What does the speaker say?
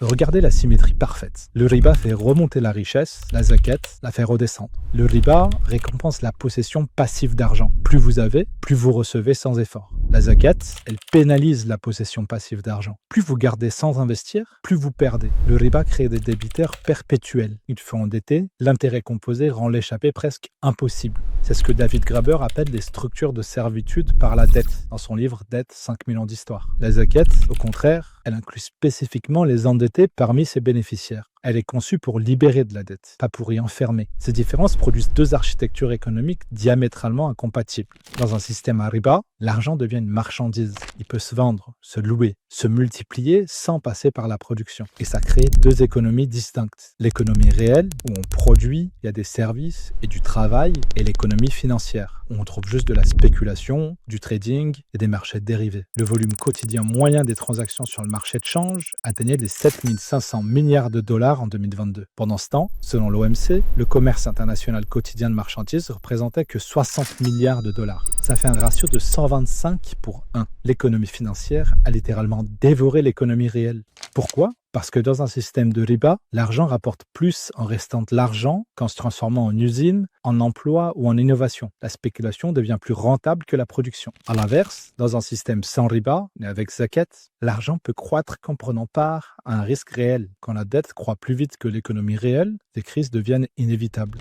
Regardez la symétrie parfaite. Le riba fait remonter la richesse, la zakat la fait redescendre. Le riba récompense la possession passive d'argent. Plus vous avez, plus vous recevez sans effort. La zakat, elle pénalise la possession passive d'argent. Plus vous gardez sans investir, plus vous perdez. Le riba crée des débiteurs perpétuels. Une fois endetté, l'intérêt composé rend l'échappée presque impossible. C'est ce que David Graeber appelle des structures de servitude par la dette, dans son livre Dette, 5000 ans d'histoire. La zakat, au contraire, elle inclut spécifiquement les endettés parmi ses bénéficiaires. Elle est conçue pour libérer de la dette, pas pour y enfermer. Ces différences produisent deux architectures économiques diamétralement incompatibles. Dans un système à riba, l'argent devient une marchandise. Il peut se vendre, se louer, se multiplier sans passer par la production. Et ça crée deux économies distinctes. L'économie réelle, où on produit, il y a des services et du travail, et l'économie financière, où on trouve juste de la spéculation, du trading et des marchés dérivés. Le volume quotidien moyen des transactions sur le marché de change atteignait les 7500 milliards de dollars en 2022. Pendant ce temps, selon l'OMC, le commerce international quotidien de marchandises représentait que 60 milliards de dollars. Ça fait un ratio de 125 pour 1. L'économie financière a littéralement dévoré l'économie réelle. Pourquoi ? Parce que dans un système de riba, l'argent rapporte plus en restant de l'argent qu'en se transformant en usine, en emploi ou en innovation. La spéculation devient plus rentable que la production. À l'inverse, dans un système sans riba, mais avec zakat, l'argent peut croître qu'en prenant part à un risque réel. Quand la dette croît plus vite que l'économie réelle, les crises deviennent inévitables.